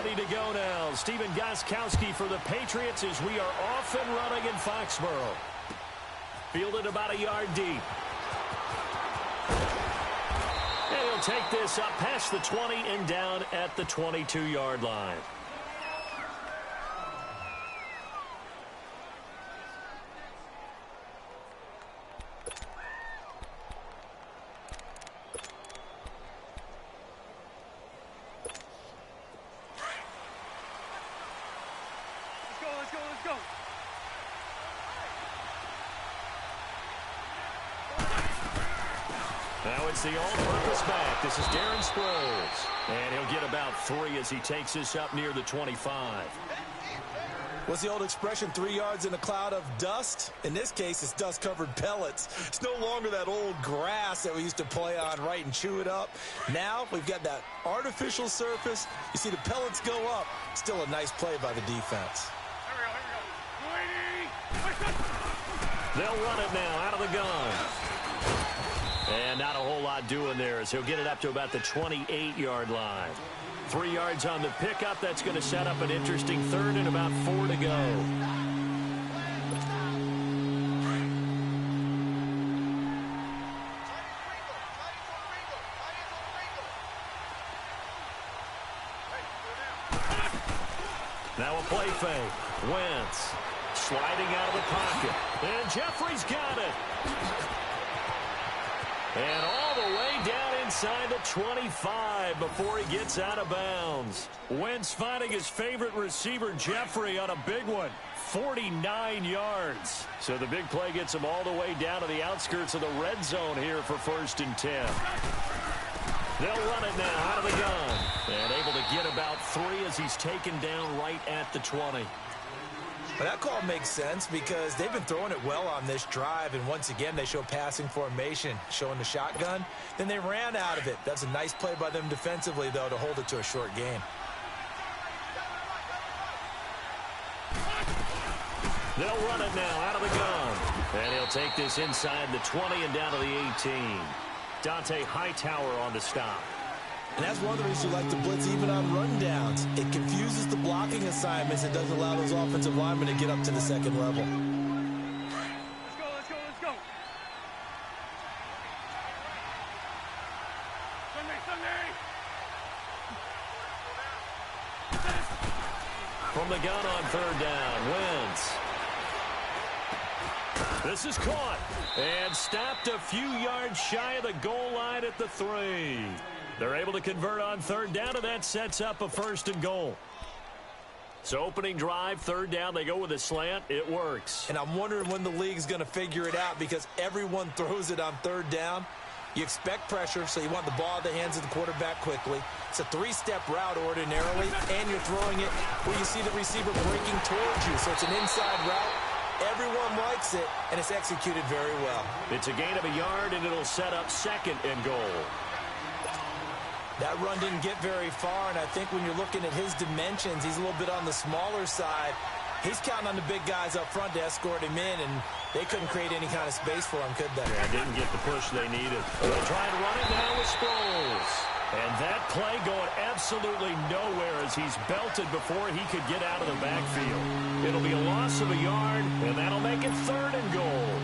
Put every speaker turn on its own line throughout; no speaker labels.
ready to go now. Steven Gostkowski for the Patriots as we are off and running in Foxborough. Fielded about a yard deep. And he'll take this up past the 20 and down at the 22-yard line. Now it's the all-purpose back. This is Darren Sproles. And he'll get about 3 as he takes this up near the 25.
What's the old expression, 3 yards in a cloud of dust? In this case, it's dust-covered pellets. It's no longer that old grass that we used to play on, right, and chew it up. Now we've got that artificial surface. You see the pellets go up. Still a nice play by the defense.
They'll run it now out of the gun. And not a whole lot doing there as he'll get it up to about the 28-yard line. 3 yards on the pickup. That's going to set up an interesting third and about 4 to go. Now a play fake. Wentz sliding out of the pocket. And Jeffrey's got it. And all the way down inside the 25 before he gets out of bounds. Wentz finding his favorite receiver, Jeffrey, on a big one. 49 yards. So the big play gets him all the way down to the outskirts of the red zone here for 1st and 10. They'll run it now out of the gun. And able to get about 3 as he's taken down right at the 20.
Well, that call makes sense because they've been throwing it well on this drive, and once again they show passing formation, showing the shotgun. Then they ran out of it. That's a nice play by them defensively, though, to hold it to a short gain.
They'll run it now out of the gun. And he'll take this inside the 20 and down to the 18. Dante Hightower on the stop.
And that's one of the reasons we like to blitz even on rundowns. It confuses the blocking assignments and doesn't allow those offensive linemen to get up to the second level.
Let's go. Sunday.
From the gun on 3rd down, Wentz. This is caught and stopped a few yards shy of the goal line at the 3. They're able to convert on 3rd down, and that sets up a 1st and goal. So opening drive, 3rd down, they go with a slant. It works.
And I'm wondering when the league's going to figure it out because everyone throws it on 3rd down. You expect pressure, so you want the ball in the hands of the quarterback quickly. It's a 3-step route ordinarily, and you're throwing it where you see the receiver breaking towards you. So it's an inside route. Everyone likes it, and it's executed very well.
It's a gain of a yard, and it'll set up 2nd and goal.
That run didn't get very far, and I think when you're looking at his dimensions, he's a little bit on the smaller side. He's counting on the big guys up front to escort him in, and they couldn't create any kind of space for him, could they?
Yeah, didn't get the push they needed. They'll try to run it now with Sproles. And that play going absolutely nowhere as he's belted before he could get out of the backfield. It'll be a loss of a yard, and that'll make it 3rd and goal.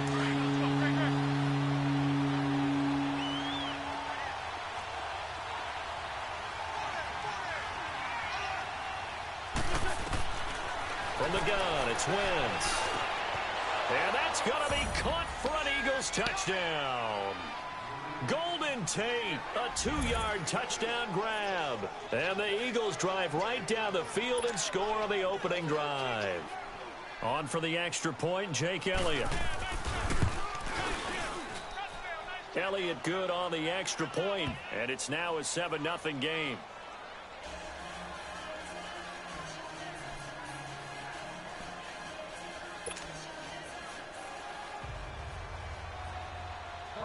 From the gun, it's Wentz. And that's going to be caught for an Eagles touchdown. Golden Tate, a 2-yard touchdown grab. And the Eagles drive right down the field and score on the opening drive. On for the extra point, Jake Elliott. Elliott good on the extra point, and it's now a 7-0 game.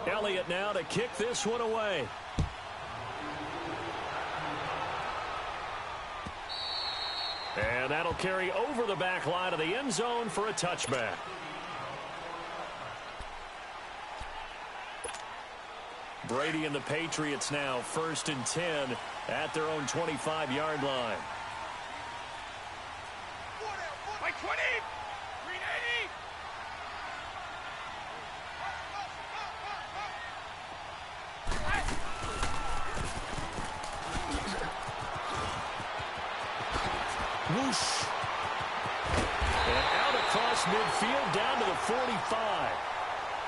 Elliott now to kick this one away. And that'll carry over the back line of the end zone for a touchback. Brady and the Patriots now 1st and 10 at their own 25-yard line.
20. 380.
Whoosh.
And out across midfield down to the 45.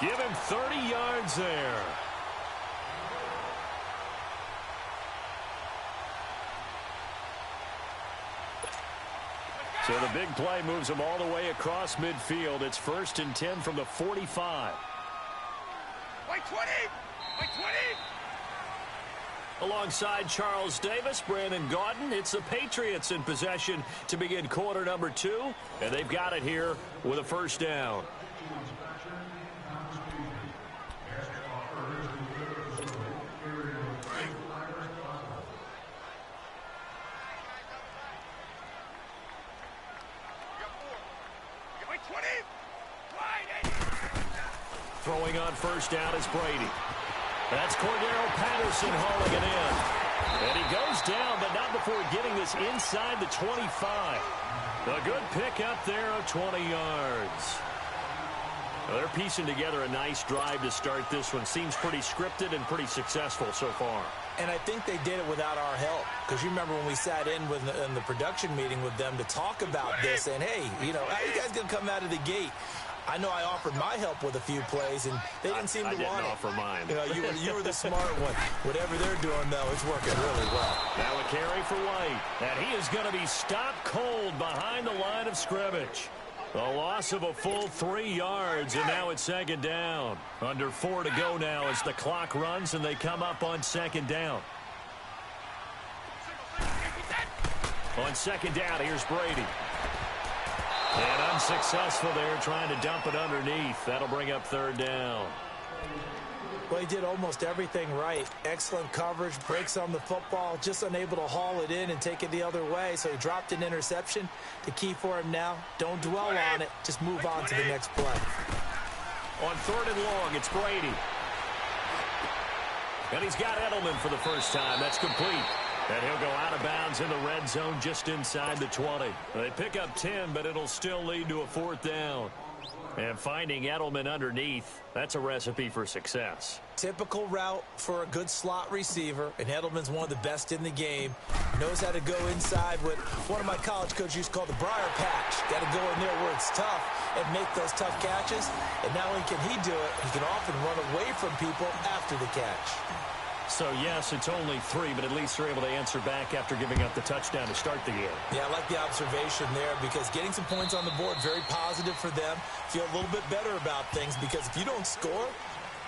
Give him 30 yards there. So the big play moves him all the way across midfield. It's 1st and 10 from the 45.
White 20. White 20.
Alongside Charles Davis, Brandon Gaudin, it's the Patriots in possession to begin quarter number 2. And they've got it here with a first down.
White 20. Wide 80.
Throwing on first down is Brady. That's Cordero Patterson hauling it in. And he goes down, but not before getting this inside the 25. A good pick up there of 20 yards. Well, they're piecing together a nice drive to start this one. Seems pretty scripted and pretty successful so far.
And I think they did it without our help. Because you remember when we sat in the production meeting with them to talk about this. And, hey, you know, how you guys going to come out of the gate? I know I offered my help with a few plays, and they didn't seem to want it.
I didn't offer mine.
You know, you were the smart one. Whatever they're doing, though, it's working really well.
Now a carry for White. And he is going to be stopped cold behind the line of scrimmage. A loss of a full 3 yards, and now it's 2nd down. Under 4 to go now as the clock runs, and they come up on 2nd down. On 2nd down, here's Brady. And unsuccessful there, trying to dump it underneath. That'll bring up 3rd down.
Well, he did almost everything right. Excellent coverage, breaks on the football, just unable to haul it in and take it the other way. So he dropped an interception. The key for him now, don't dwell on it. Just move on to the next play.
On 3rd and long, it's Brady. And he's got Edelman for the first time. That's complete. And he'll go out of bounds in the red zone just inside the 20. They pick up 10, but it'll still lead to a 4th down. And finding Edelman underneath, that's a recipe for success.
Typical route for a good slot receiver, and Edelman's one of the best in the game. Knows how to go inside what one of my college coaches used to call the briar patch. Got to go in there where it's tough and make those tough catches. And not only can he do it, he can often run away from people after the catch.
So, yes, it's only 3, but at least they're able to answer back after giving up the touchdown to start the game.
Yeah, I like the observation there because getting some points on the board, very positive for them. Feel a little bit better about things because if you don't score,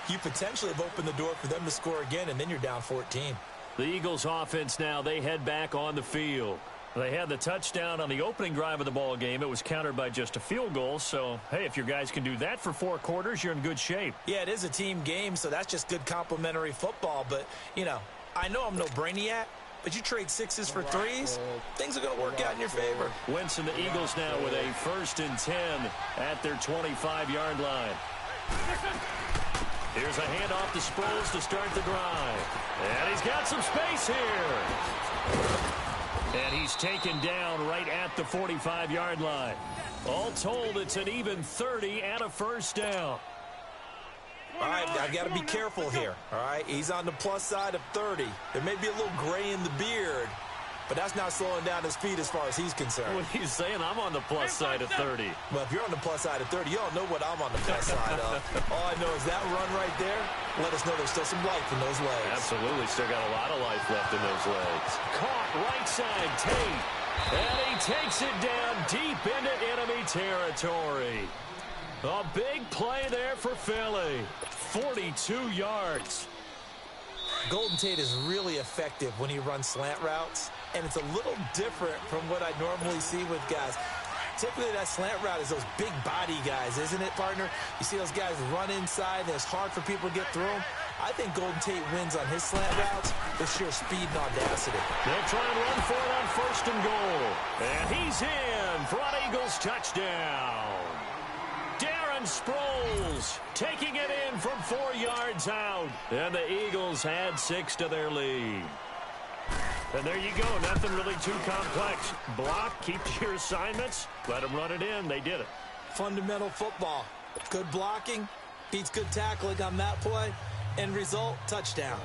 you potentially have opened the door for them to score again, and then you're down 14.
The Eagles offense now, they head back on the field. They had the touchdown on the opening drive of the ball game. It was countered by just a field goal. So, hey, if your guys can do that for 4 quarters, you're in good shape.
Yeah, it is a team game, so that's just good complimentary football. But, you know, I know I'm no brainiac, but you trade 6s for 3s, things are going to work out in your favor.
Wentz and the Eagles now with a 1st and 10 at their 25-yard line. Here's a handoff to Sproles to start the drive. And he's got some space here. And he's taken down right at the 45-yard line. All told, it's an even 30 and a 1st down.
All right, I've got to be careful here, all right? He's on the plus side of 30. There may be a little gray in the beard, but that's not slowing down his speed as far as he's concerned.
What he's saying, I'm on the plus side of 30.
Well, if you're on the plus side of 30, you don't know what I'm on the plus side of. All I know is that run right there, let us know there's still some life in those legs.
Absolutely, still got a lot of life left in those legs. Caught right side, Tate. And he takes it down deep into enemy territory. A big play there for Philly. 42 yards.
Golden Tate is really effective when he runs slant routes, and it's a little different from what I normally see with guys. Typically, that slant route is those big body guys, isn't it, partner? You see those guys run inside, and it's hard for people to get through them. I think Golden Tate wins on his slant routes with sheer speed and audacity.
They'll try and run for it on 1st and goal. And he's in for an Eagles touchdown. Darren Sproles taking it in from 4 yards out. And the Eagles add 6 to their lead. And there you go. Nothing really too complex. Block, keep to your assignments, let them run it in. They did it.
Fundamental football. Good blocking, beats good tackling on that play. End result, touchdown.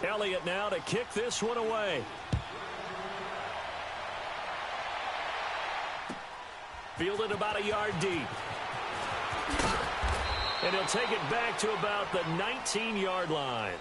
Elliott now to kick this one away. Fielded about a yard deep. And he'll take it back to about the 19-yard line.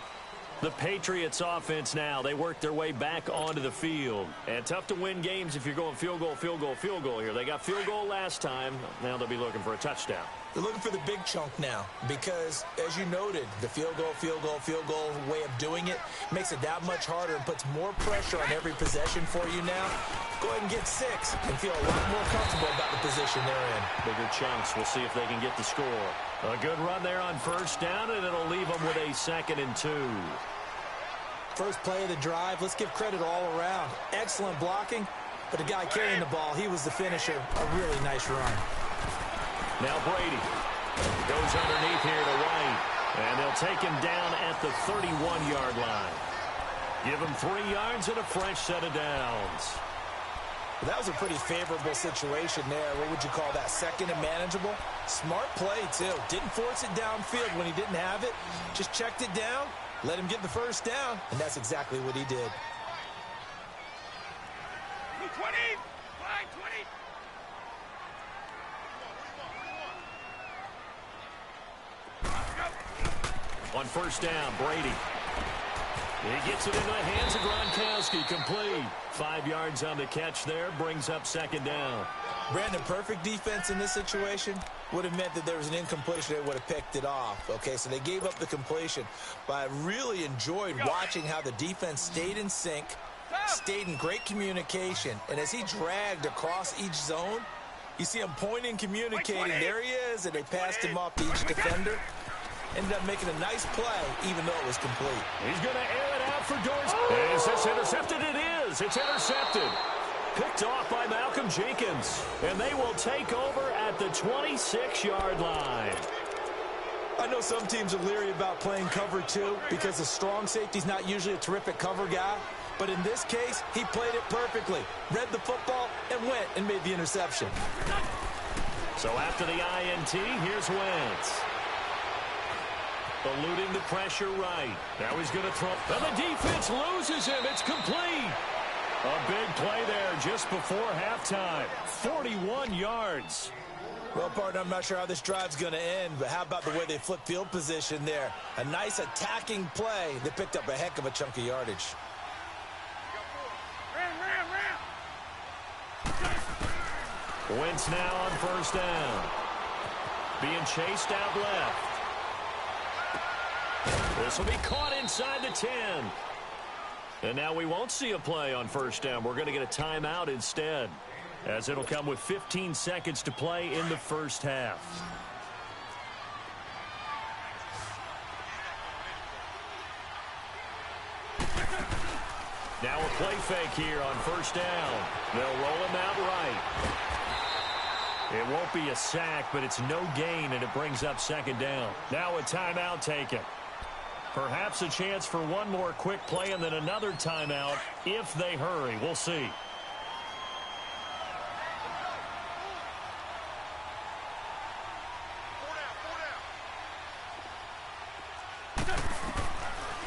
The Patriots offense now, they work their way back onto the field. And tough to win games if you're going field goal, field goal, field goal here. They got field goal last time. Now they'll be looking for a touchdown.
They're looking for the big chunk now because, as you noted, the field goal, field goal, field goal way of doing it makes it that much harder and puts more pressure on every possession for you now. Go ahead and get 6 and feel a lot more comfortable about the position they're in.
Bigger chunks. We'll see if they can get the score. A good run there on first down, and it'll leave them with a 2nd and 2.
First play of the drive, let's give credit all around. Excellent blocking, but the guy carrying the ball, he was the finisher. A really nice run.
Now Brady goes underneath here to White, and they'll take him down at the 31-yard line. Give him 3 yards and a fresh set of downs.
Well, that was a pretty favorable situation there. What would you call that? 2nd and manageable? Smart play, too. Didn't force it downfield when he didn't have it. Just checked it down, let him get the first down, and that's exactly what he did.
20, line 20.
On first down, Brady. He gets it into the hands of Gronkowski, complete. 5 yards on the catch there, brings up 2nd down.
Brandon, perfect defense in this situation would have meant that there was an incompletion. They would have picked it off. Okay, so they gave up the completion. But I really enjoyed watching how the defense stayed in sync, stayed in great communication. And as he dragged across each zone, you see him pointing, communicating. There he is, and they passed him off to each defender. Ended up making a nice play, even though it was complete.
He's going to air it out for Dorsey. Is this intercepted? It is. It's intercepted. Picked off by Malcolm Jenkins. And they will take over at the 26-yard line.
I know some teams are leery about playing cover 2 because the strong safety's not usually a terrific cover guy. But in this case, he played it perfectly. Read the football and went and made the interception.
So after the INT, here's Wentz. Eluding the pressure right. Now he's going to throw. And the defense loses him. It's complete. A big play there just before halftime. 41 yards.
Well, partner, I'm not sure how this drive's going to end, but how about the way they flip field position there? A nice attacking play. They picked up a heck of a chunk of yardage.
Wentz now on first down. Being chased out left. This will be caught inside the 10. And now we won't see a play on first down. We're going to get a timeout instead, as it'll come with 15 seconds to play in the first half. Now a play fake here on first down. They'll roll him out right. It won't be a sack, but it's no gain, and it brings up 2nd down. Now a timeout taken. Perhaps a chance for one more quick play and then another timeout if they hurry. We'll see.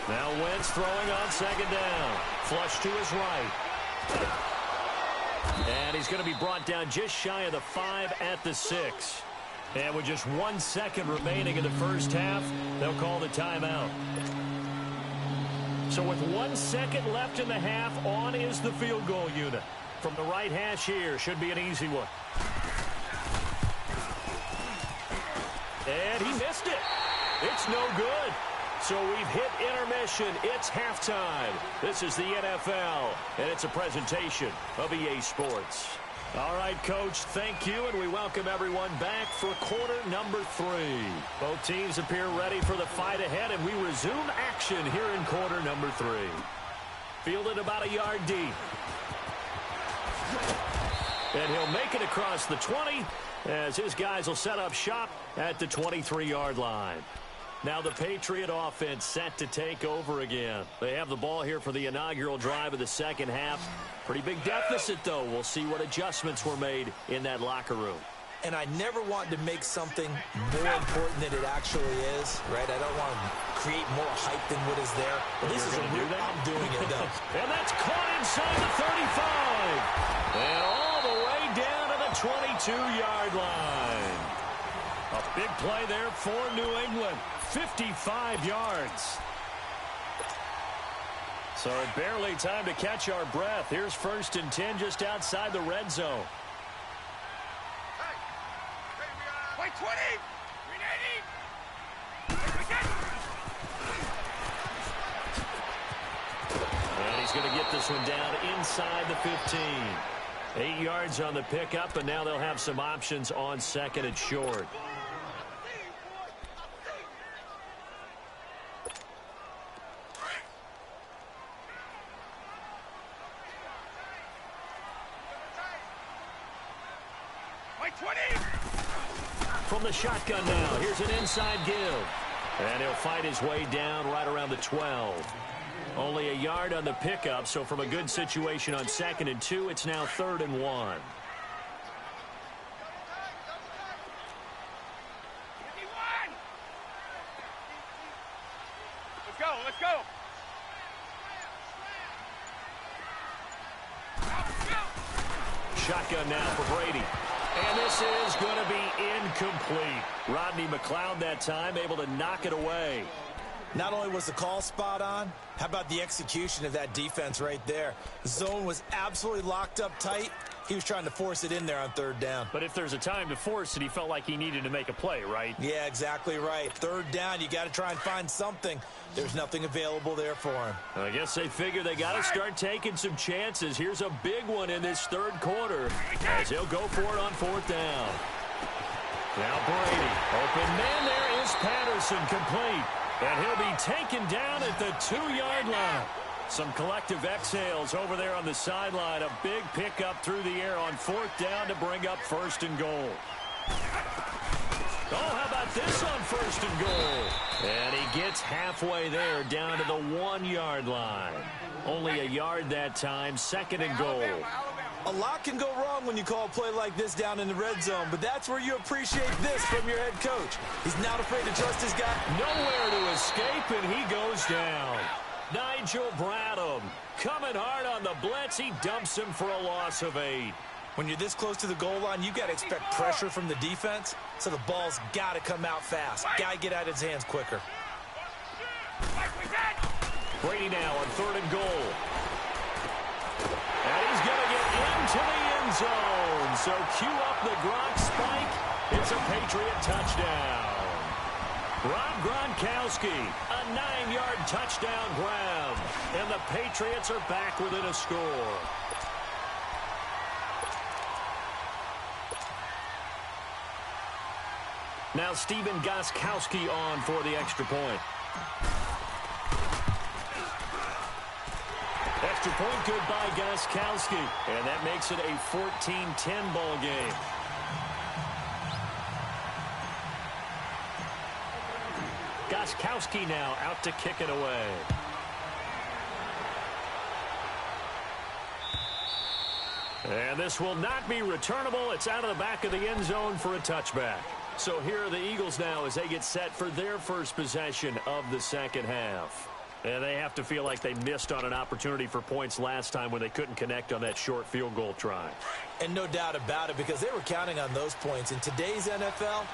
Now Wentz throwing on 2nd down. Flush to his right. And he's going to be brought down just shy of the 5 at the 6. And with just 1 second remaining in the first half, they'll call the timeout. So with 1 second left in the half, on is the field goal unit. From the right hash here, should be an easy one. And he missed it. It's no good. So we've hit intermission. It's halftime. This is the NFL, and it's a presentation of EA Sports. All right, Coach, thank you, and we welcome everyone back for quarter number 3. Both teams appear ready for the fight ahead, and we resume action here in quarter number 3. Fielded about a yard deep. And he'll make it across the 20 as his guys will set up shop at the 23-yard line. Now the Patriot offense set to take over again. They have the ball here for the inaugural drive of the second half. Pretty big deficit, though. We'll see what adjustments were made in that locker room.
And I never want to make something more important than it actually is, right? I don't want to create more hype than what is there. But this is a real, I'm doing it, though.
And that's caught inside the 35. And all the way down to the 22-yard line. A big play there for New England. 55 yards. So barely time to catch our breath. Here's 1st and 10 just outside the red zone.
Wait, 20! 380!
And he's going to get this one down inside the 15. 8 yards on the pickup, and now they'll have some options on 2nd and short. From the shotgun now, here's an inside give. And he'll fight his way down right around the 12. Only a yard on the pickup, so from a good situation on 2nd and 2, it's now 3rd and 1.
Let's go, let's go!
Shotgun now for Brady. And this is going to be incomplete. Rodney McLeod that time able to knock it away.
Not only was the call spot on, how about the execution of that defense right there? The zone was absolutely locked up tight. He was trying to force it in there on 3rd down.
But if there's a time to force it, he felt like he needed to make a play, right?
Yeah, exactly right. 3rd down, you got to try and find something. There's nothing available there for him.
I guess they figure they got to start taking some chances. Here's a big one in this 3rd quarter as he'll go for it on 4th down. Now Brady. Open man there is Patterson, complete. And he'll be taken down at the 2-yard line. Some collective exhales over there on the sideline. A big pickup through the air on 4th down to bring up 1st and goal. Oh, how about this on 1st and goal? And he gets halfway there down to the 1-yard line. Only a yard that time, 2nd and goal.
A lot can go wrong when you call a play like this down in the red zone, but that's where you appreciate this from your head coach. He's not afraid to trust his guy.
Nowhere to escape, and he goes down. Nigel Bradham coming hard on the blitz. He dumps him for a loss of 8.
When you're this close to the goal line, you got to expect pressure from the defense, so the ball's got to come out fast. Got to get out of his hands quicker.
Brady now on 3rd and goal. And he's going to get into the end zone. So cue up the Gronk spike. It's a Patriot touchdown. Rob Gronkowski, a 9-yard touchdown grab. And the Patriots are back within a score. Now Stephen Gostkowski on for the extra point. Extra point good by Gostkowski. And that makes it a 14-10 ball game. Gostkowski now out to kick it away. And this will not be returnable. It's out of the back of the end zone for a touchback. So here are the Eagles now as they get set for their first possession of the second half. And they have to feel like they missed on an opportunity for points last time when they couldn't connect on that short field goal try.
And no doubt about it, because they were counting on those points. In today's NFL,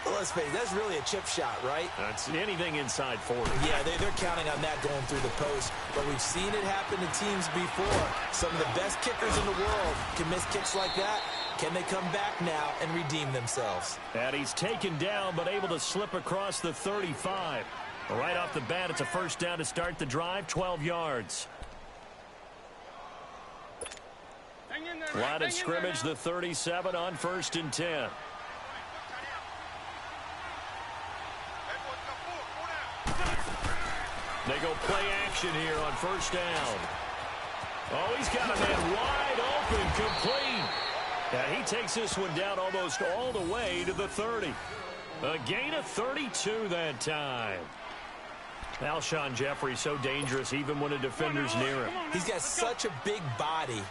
well, let's face it, that's really a chip shot, right?
That's anything inside 40.
Yeah, they're counting on that going through the post. But we've seen it happen to teams before. Some of the best kickers in the world can miss kicks like that. Can they come back now and redeem themselves?
And he's taken down but able to slip across the 35. Right off the bat, it's a first down to start the drive, 12 yards. Line of scrimmage, the 37 on 1st and 10. They go play action here on 1st down. Oh, he's got a man wide open, complete. And he takes this one down almost all the way to the 30. A gain of 32 that time. Alshon Jeffrey so dangerous even when a defender's near him.
He's got such a big body,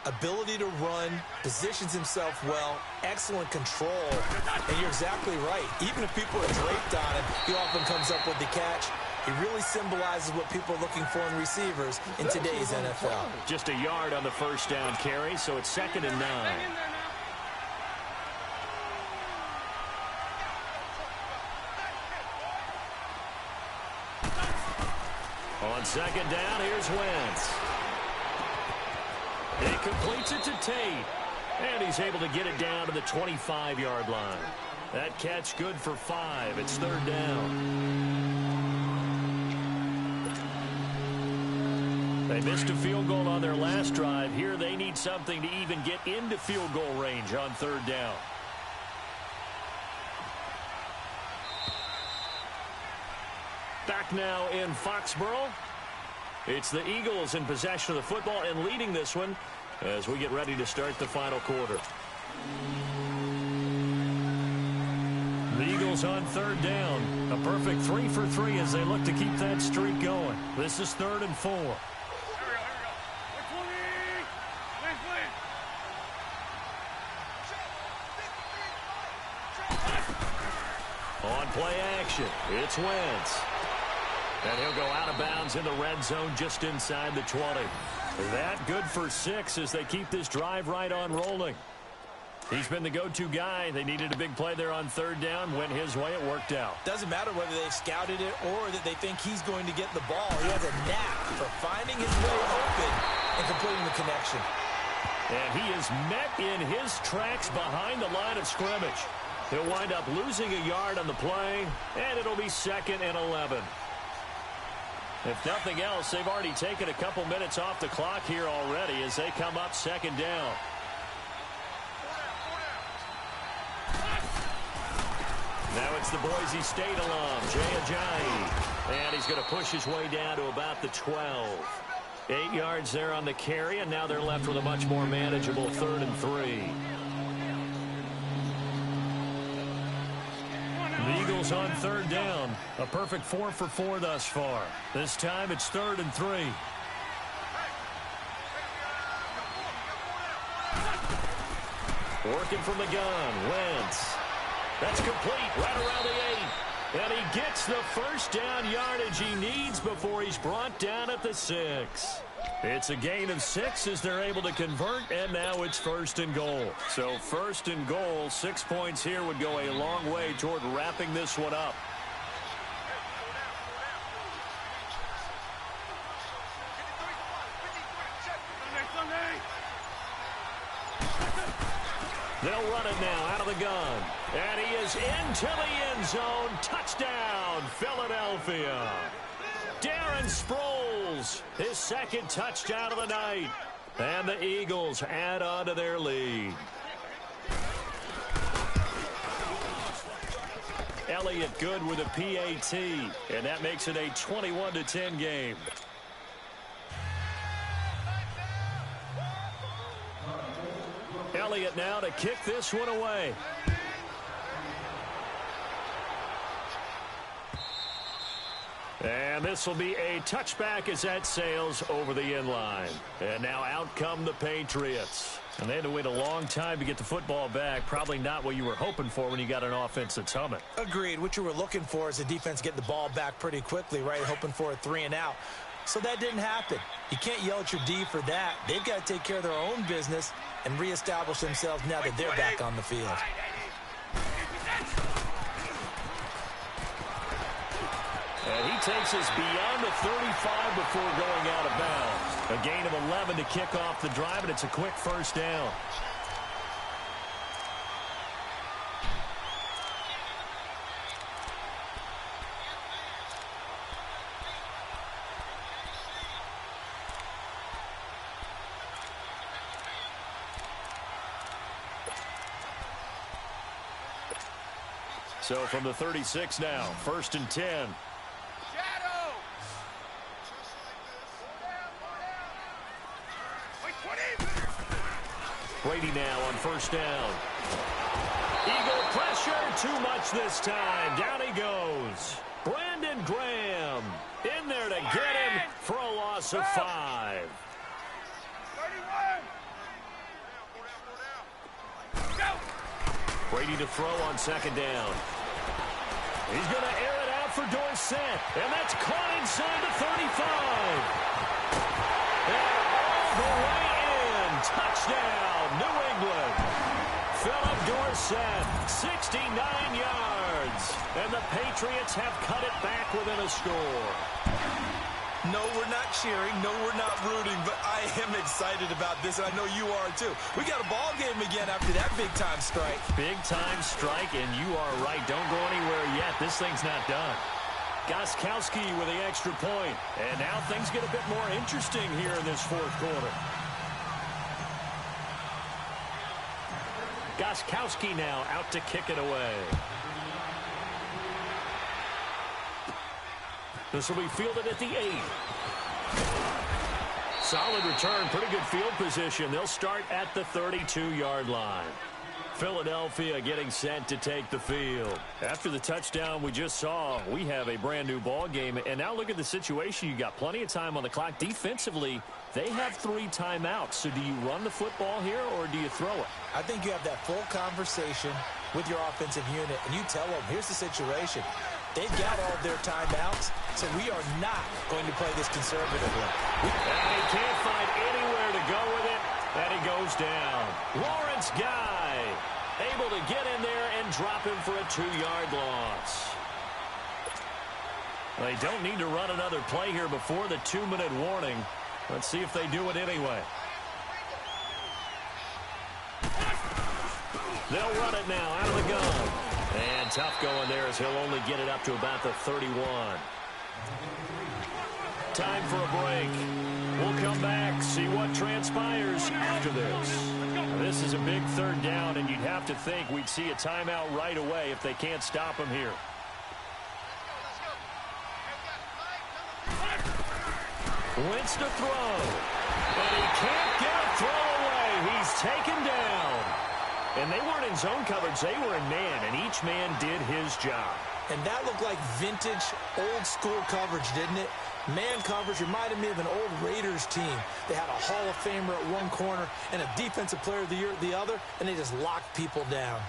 ability to run, positions himself well, excellent control. And you're exactly right. Even if people are draped on him, he often comes up with the catch. He really symbolizes what people are looking for in receivers in today's NFL.
Just a yard on the first down carry, so it's 2nd and 9. On 2nd down, here's Wentz. He completes it to Tate. And he's able to get it down to the 25-yard line. That catch good for 5. It's 3rd down. They missed a field goal on their last drive. Here they need something to even get into field goal range on 3rd down. Back now in Foxborough. It's the Eagles in possession of the football and leading this one as we get ready to start the final quarter. The Eagles on 3rd down. A perfect 3 for 3 as they look to keep that streak going. This is 3rd and 4. On play action, it's Wentz. And he'll go out of bounds in the red zone just inside the 20. That good for 6 as they keep this drive right on rolling. He's been the go-to guy. They needed a big play there on 3rd down. Went his way. It worked out.
Doesn't matter whether they've scouted it or that they think he's going to get the ball. He has a knack for finding his way open and completing the connection.
And he is met in his tracks behind the line of scrimmage. He'll wind up losing a yard on the play, and it'll be 2nd and 11. If nothing else, they've already taken a couple minutes off the clock here already as they come up 2nd down. Now it's the Boise State alum, Jay Ajayi. And he's going to push his way down to about the 12. 8 yards there on the carry, and now they're left with a much more manageable 3rd and 3. The Eagles on 3rd down. A perfect 4 for 4 thus far. This time it's 3rd and 3. Working from the gun, Wentz. That's complete right around the 8. And he gets the first down yardage he needs before he's brought down at the 6. It's a gain of 6 as they're able to convert, and now it's 1st and goal. So 1st and goal, 6 points here would go a long way toward wrapping this one up. They'll run it now out of the gun. And he is into the end zone. Touchdown, Philadelphia. Darren Sproles, his 2nd touchdown of the night. And the Eagles add on to their lead. Elliott good with a PAT. And that makes it a 21-10 game. Elliott now to kick this one away. And this will be a touchback as that sails over the end line. And now out come the Patriots. And they had to wait a long time to get the football back. Probably not what you were hoping for when you got an offense that's humming.
Agreed. What you were looking for is the defense getting the ball back pretty quickly, right? Hoping for a 3 and out. So that didn't happen. You can't yell at your D for that. They've got to take care of their own business and reestablish themselves now that they're back on the field.
And he takes us beyond the 35 before going out of bounds. A gain of 11 to kick off the drive, and it's a quick 1st down. So from the 36 now, 1st and 10. Brady now on 1st down. Eagle pressure, too much this time. Down he goes. Brandon Graham in there to get him for a loss of 5.
31. Go.
Brady to throw on 2nd down. He's going to air it out for Dorsett, and that's caught inside the 35. And all the way in. Touchdown, New England. Philip Dorsett, 69 yards. And the Patriots have cut it back within a score.
No, we're not cheering. No, we're not rooting. But I am excited about this, and I know you are too. We got a ball game again after that big-time strike.
Big-time strike, and you are right. Don't go anywhere yet. This thing's not done. Gostkowski with the extra point. And now things get a bit more interesting here in this 4th quarter. Gostkowski now out to kick it away. This will be fielded at the 8. Solid return, pretty good field position. They'll start at the 32-yard line. Philadelphia getting set to take the field. After the touchdown we just saw, we have a brand new ball game. And now look at the situation. You got plenty of time on the clock. Defensively, they have 3 timeouts. So do you run the football here or do you throw it?
I think you have that full conversation with your offensive unit, and you tell them, here's the situation. They've got all their timeouts, so we are not going to play this conservatively.
And he can't find anywhere to go with it, and he goes down. Lawrence Guy able to get in there and drop him for a 2-yard loss. They don't need to run another play here before the 2-minute warning. Let's see if they do it anyway. They'll run it now out of the gun. And tough going there as he'll only get it up to about the 31. Time for a break. We'll come back, see what transpires after this. This is a big 3rd down, and you'd have to think we'd see a timeout right away if they can't stop him here. Wentz to throw. And he can't get a throw away. He's taken down. And they weren't in zone coverage. They were in man, and each man did his job.
And that looked like vintage, old-school coverage, didn't it? Man coverage reminded me of an old Raiders team. They had a Hall of Famer at one corner and a Defensive Player of the Year at the other, and they just locked people down.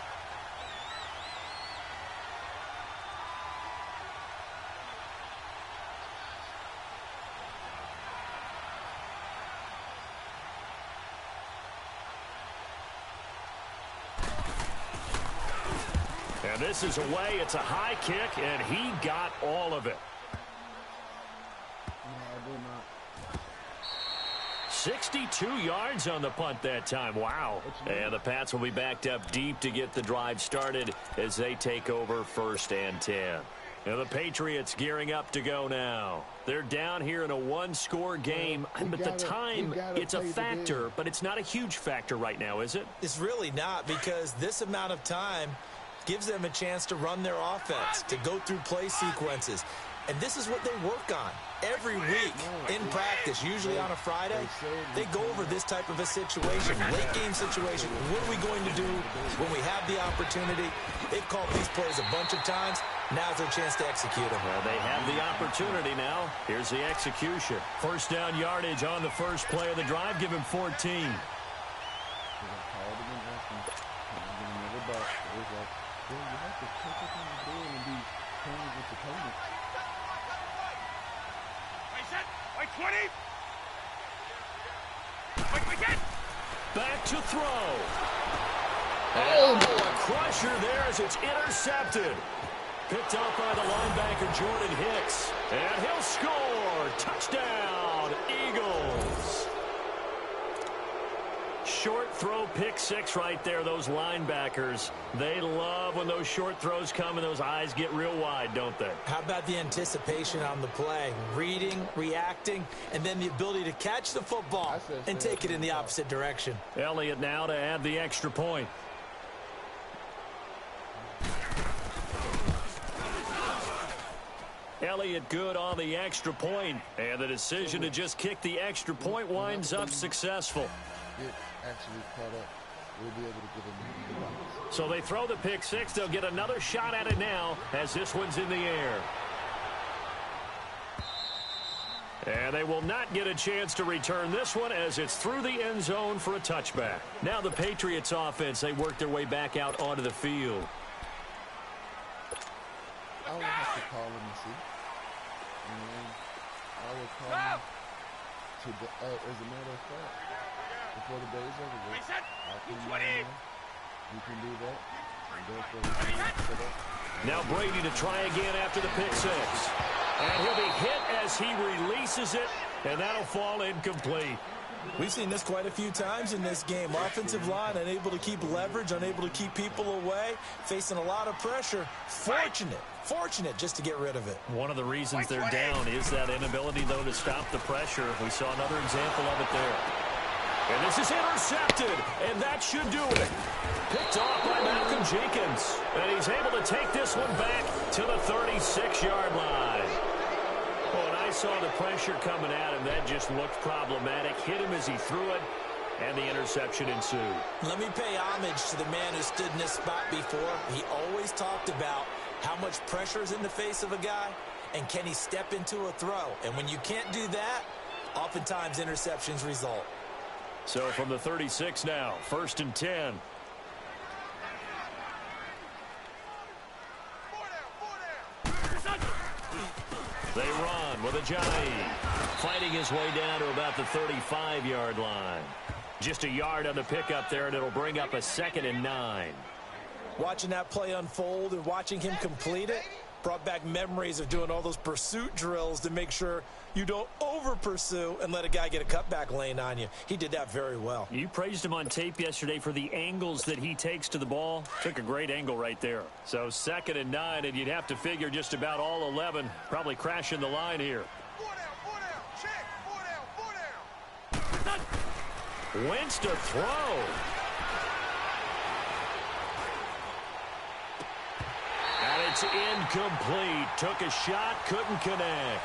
And this is away. It's a high kick, and he got all of it. 62 yards on the punt that time. Wow. And the Pats will be backed up deep to get the drive started as they take over 1st and 10. And the Patriots gearing up to go now. They're down here in a 1-score game, but the time, it's a factor, but it's not a huge factor right now, is it?
It's really not, because this amount of time gives them a chance to run their offense, to go through play sequences. And this is what they work on every week in practice, usually on a Friday. They go over this type of a situation, late game situation. What are we going to do when we have the opportunity? They've called these plays a bunch of times. Now's their chance to execute them.
Well, they have the opportunity now. Here's the execution. 1st down yardage on the first play of the drive. Give him 14.
Wait, 20.
Back to throw. Oh, a crusher there as it's intercepted. Picked up by the linebacker, Jordan Hicks. And he'll score. Touchdown, Eagles. Short throw, pick 6 right there. Those linebackers, they love when those short throws come and those eyes get real wide, don't they?
How about the anticipation on the play? Reading, reacting, and then the ability to catch the football and take it in the opposite direction.
Elliott now to add the extra point. Elliott good on the extra point, and the decision to just kick the extra point winds up successful.
It actually caught up. we'll be able to get in the box.
So they throw the pick six. They'll get another shot at it now as this one's in the air. And they will not get a chance to return this one as it's through the end zone for a touchback. Now the Patriots offense, they work their way back out onto the field.
I will have to call him and see. And I will call him to the, as a matter of fact, before the day is over with, I'll come down there. You can do that. And therefore,
now Brady to try again after the pick six. And he'll be hit as he releases it, and that'll fall incomplete.
We've seen this quite a few times in this game. Offensive line unable to keep leverage, unable to keep people away, facing a lot of pressure. Fortunate just to get rid of it.
One of the reasons they're down is that inability, though, to stop the pressure. We saw another example of it there. And this is intercepted, and that should do it. Picked off by Malcolm Jenkins. And he's able to take this one back to the 36-yard line. When I saw the pressure coming at him, that just looked problematic. Hit him as he threw it, and the interception ensued.
Let me pay homage to the man who stood in this spot before. He always talked about how much pressure is in the face of a guy, and can he step into a throw. And when you can't do that, oftentimes interceptions result.
So from the 36 now, 1st and 10. They run with Ajayi, fighting his way down to about the 35-yard line. Just a yard on the pickup there, and it'll bring up a 2nd and 9.
Watching that play unfold and watching him complete it brought back memories of doing all those pursuit drills to make sure you don't over-pursue and let a guy get a cutback lane on you. He did that very well.
You praised him on tape yesterday for the angles that he takes to the ball. Took a great angle right there. So 2nd and 9, and you'd have to figure just about all 11 probably crashing the line here.
4 down, check, 4 down.
Wentz to throw. And it's incomplete. Took a shot, couldn't connect.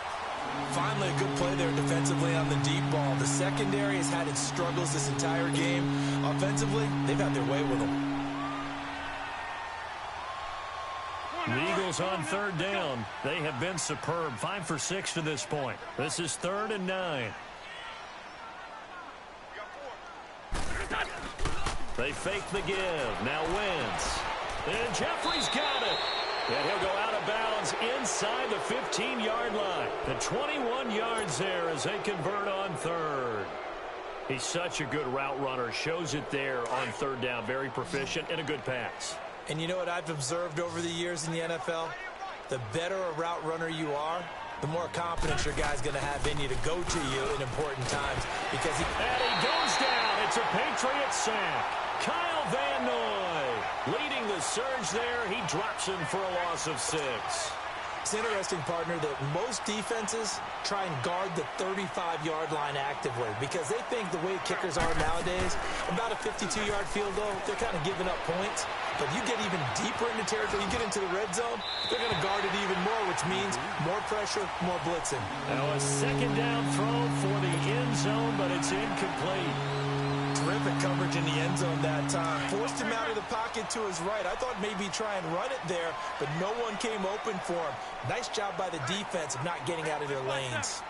Finally, a good play there defensively on the deep ball. The secondary has had its struggles this entire game. Offensively, they've had their way with them.
The Eagles on 3rd down. They have been superb. 5 for 6 to this point. This is 3rd and 9. They fake the give. Now Wentz. And Jeffrey's got it. And he'll go out of bounds inside the 15-yard line. The 21 yards there as they convert on 3rd. He's such a good route runner. Shows it there on 3rd down. Very proficient and a good pass.
And you know what I've observed over the years in the NFL? The better a route runner you are, the more confidence your guy's going to have in you to go to you in important times. Because
and he goes down. It's a Patriot sack. Kyle Van Noy leading the surge there. He drops him for a loss of 6.
It's interesting, partner, that most defenses try and guard the 35-yard line actively because they think the way kickers are nowadays, about a 52-yard field goal, they're kind of giving up points. But you get even deeper into territory, you get into the red zone, they're going to guard it even more, which means more pressure, more blitzing.
Now a 2nd down throw for the end zone, but it's incomplete.
Terrific coverage in the end zone that time. Forced him out of the pocket to his right. I thought maybe try and run it there, but no one came open for him. Nice job by the defense of not getting out of their lanes.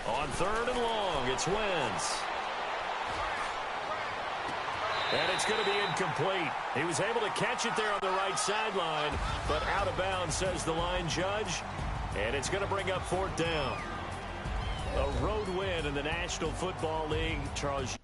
On 3rd and long, it's Wentz. And it's going to be incomplete. He was able to catch it there on the right sideline, but out of bounds, says the line judge. And it's going to bring up 4th down. A road win in the National Football League. Charles.